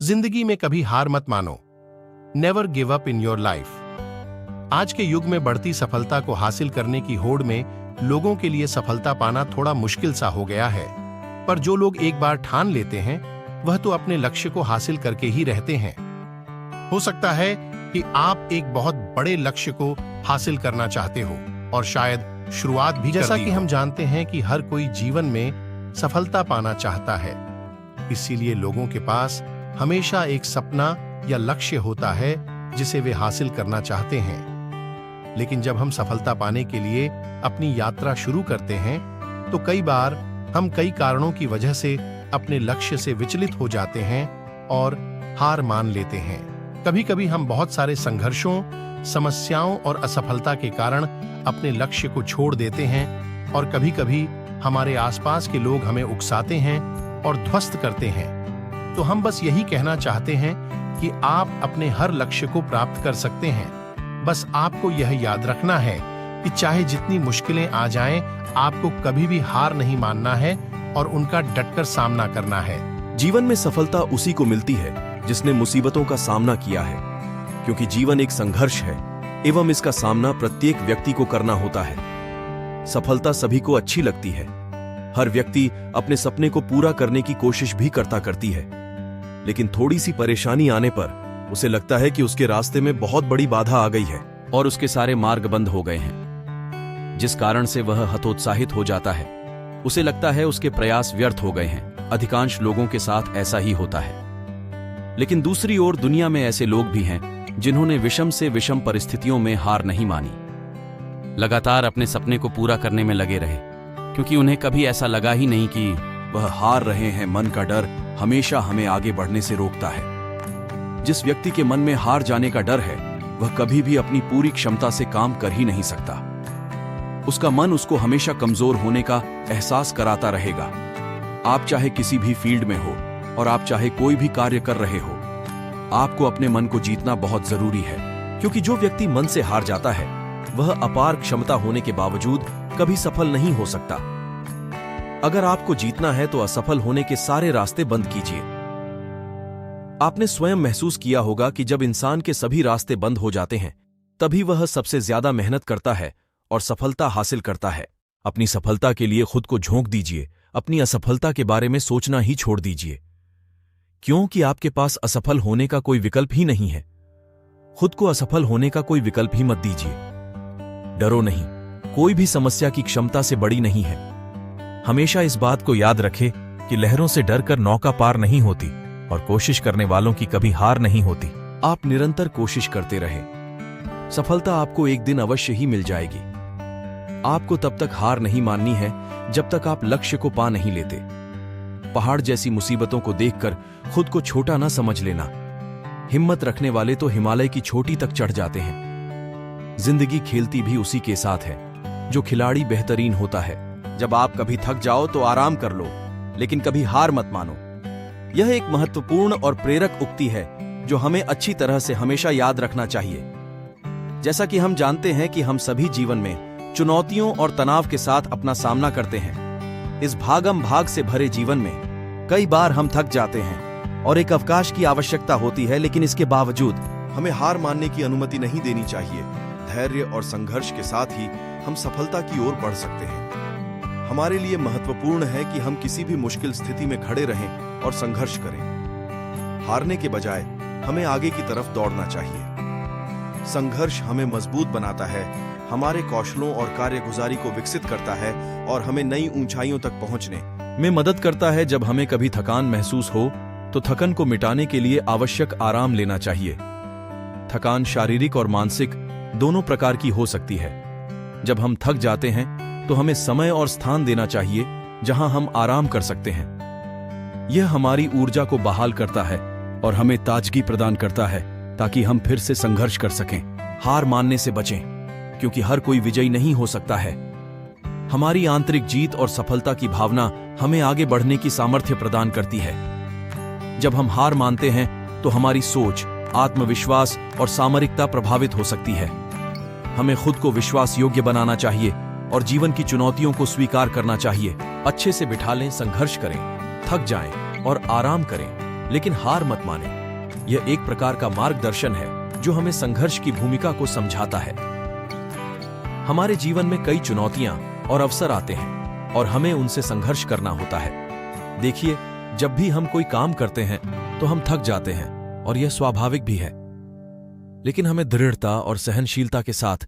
जिंदगी में कभी हार मत मानो। Never give up in your life. आज के युग में बढ़ती सफलता को हासिल करने की होड़ में लोगों के लिए सफलता पाना थोड़ा मुश्किल सा हो गया है। पर जो लोग एक बार ठान लेते हैं वह तो अपने लक्ष्य को हासिल करके ही रहते हैं। हो सकता है कि आप एक बहुत बड़े लक्ष्य को हासिल करना चाहते हो और शायद शुरुआत भी जैसा कि हम जानते हैं कि हर कोई जीवन में सफलता पाना चाहता है, इसीलिए लोगों के पास हमेशा एक सपना या लक्ष्य होता है जिसे वे हासिल करना चाहते हैं। लेकिन जब हम सफलता पाने के लिए अपनी यात्रा शुरू करते हैं तो कई बार हम कई कारणों की वजह से अपने लक्ष्य से विचलित हो जाते हैं और हार मान लेते हैं। कभी कभी हम बहुत सारे संघर्षों, समस्याओं और असफलता के कारण अपने लक्ष्य को छोड़ देते हैं और कभी कभी हमारे आसपास के लोग हमें उकसाते हैं और ध्वस्त करते हैं। तो हम बस यही कहना चाहते हैं कि आप अपने हर लक्ष्य को प्राप्त कर सकते हैं। बस आपको यह याद रखना है कि चाहे जितनी मुश्किलें आ जाएं, आपको कभी भी हार नहीं मानना है और उनका डटकर सामना करना है। जीवन में सफलता उसी को मिलती है जिसने मुसीबतों का सामना किया है, क्योंकि जीवन एक संघर्ष है एवं इसका सामना प्रत्येक व्यक्ति को करना होता है। सफलता सभी को अच्छी लगती है। हर व्यक्ति अपने सपने को पूरा करने की कोशिश भी करती है, लेकिन थोड़ी सी परेशानी आने पर उसे लगता है कि उसके रास्ते में बहुत बड़ी बाधा आ गई है और उसके सारे मार्ग बंद हो गए हैं, जिस कारण से वह हतोत्साहित हो जाता है। उसे लगता है उसके प्रयास व्यर्थ हो गए हैं। अधिकांश लोगों के साथ ऐसा ही होता है। लेकिन दूसरी ओर दुनिया में ऐसे लोग भी हैं जिन्होंने विषम से विषम परिस्थितियों में हार नहीं मानी, लगातार अपने सपने को पूरा करने में लगे रहे, क्योंकि उन्हें कभी ऐसा लगा ही नहीं कि वह हार रहे हैं। मन का डर हमेशा हमें आगे बढ़ने से रोकता है। जिस व्यक्ति के मन में हार जाने का डर है वह कभी भी अपनी पूरी क्षमता से काम कर ही नहीं सकता। उसका मन उसको हमेशा कमजोर होने का एहसास कराता रहेगा। आप चाहे किसी भी फील्ड में हो और आप चाहे कोई भी कार्य कर रहे हो, आपको अपने मन को जीतना बहुत जरूरी है, क्योंकि जो व्यक्ति मन से हार जाता है वह अपार क्षमता होने के बावजूद कभी सफल नहीं हो सकता। अगर आपको जीतना है तो असफल होने के सारे रास्ते बंद कीजिए। आपने स्वयं महसूस किया होगा कि जब इंसान के सभी रास्ते बंद हो जाते हैं तभी वह सबसे ज्यादा मेहनत करता है और सफलता हासिल करता है। अपनी सफलता के लिए खुद को झोंक दीजिए। अपनी असफलता के बारे में सोचना ही छोड़ दीजिए, क्योंकि आपके पास असफल होने का कोई विकल्प ही नहीं है। खुद को असफल होने का कोई विकल्प ही मत दीजिए। डरो नहीं, कोई भी समस्या की क्षमता से बड़ी नहीं है। हमेशा इस बात को याद रखें कि लहरों से डरकर नौका पार नहीं होती और कोशिश करने वालों की कभी हार नहीं होती। आप निरंतर कोशिश करते रहें। सफलता आपको एक दिन अवश्य ही मिल जाएगी। आपको तब तक हार नहीं माननी है जब तक आप लक्ष्य को पा नहीं लेते। पहाड़ जैसी मुसीबतों को देखकर खुद को छोटा ना समझ लेना। हिम्मत रखने वाले तो हिमालय की चोटी तक चढ़ जाते हैं। जिंदगी खेलती भी उसी के साथ है जो खिलाड़ी बेहतरीन होता है। जब आप कभी थक जाओ तो आराम कर लो, लेकिन कभी हार मत मानो। यह एक महत्वपूर्ण और प्रेरक उक्ति है जो हमें अच्छी तरह से हमेशा याद रखना चाहिए। जैसा कि हम जानते हैं कि हम सभी जीवन में चुनौतियों और तनाव के साथ अपना सामना करते हैं। इस भागम भाग से भरे जीवन में कई बार हम थक जाते हैं और एक अवकाश की आवश्यकता होती है, लेकिन इसके बावजूद हमें हार मानने की अनुमति नहीं देनी चाहिए। धैर्य और संघर्ष के साथ ही हम सफलता की ओर बढ़ सकते हैं। हमारे लिए महत्वपूर्ण है कि हम किसी भी मुश्किल स्थिति में खड़े रहें और संघर्ष करें। हारने के बजाय हमें आगे की तरफ दौड़ना चाहिए। संघर्ष हमें मजबूत बनाता है, हमारे कौशलों और कार्यगुजारी को विकसित करता है और हमें नई ऊंचाइयों तक पहुंचने में मदद करता है। जब हमें कभी थकान महसूस हो तो थकन को मिटाने के लिए आवश्यक आराम लेना चाहिए। थकान शारीरिक और मानसिक दोनों प्रकार की हो सकती है। जब हम थक जाते हैं तो हमें समय और स्थान देना चाहिए जहां हम आराम कर सकते हैं। यह हमारी ऊर्जा को बहाल करता है और हमें ताजगी प्रदान करता है ताकि हम फिर से संघर्ष कर सकें। हार मानने से बचें, क्योंकि हर कोई विजयी नहीं हो सकता है। हमारी आंतरिक जीत और सफलता की भावना हमें आगे बढ़ने की सामर्थ्य प्रदान करती है। जब हम हार मानते हैं तो हमारी सोच, आत्मविश्वास और सामरिकता प्रभावित हो सकती है। हमें खुद को विश्वास योग्य बनाना चाहिए और जीवन की चुनौतियों को स्वीकार करना चाहिए। अच्छे से बिठा लें, संघर्ष करें, थक जाएं और आराम करें, लेकिन हार मत माने। यह एक प्रकार का मार्गदर्शन है जो हमें संघर्ष की भूमिका को समझाता है। हमारे जीवन में कई चुनौतियां और अवसर आते हैं और हमें उनसे संघर्ष करना होता है। देखिए, जब भी हम कोई काम करते हैं तो हम थक जाते हैं और यह स्वाभाविक भी है, लेकिन हमें दृढ़ता और सहनशीलता के साथ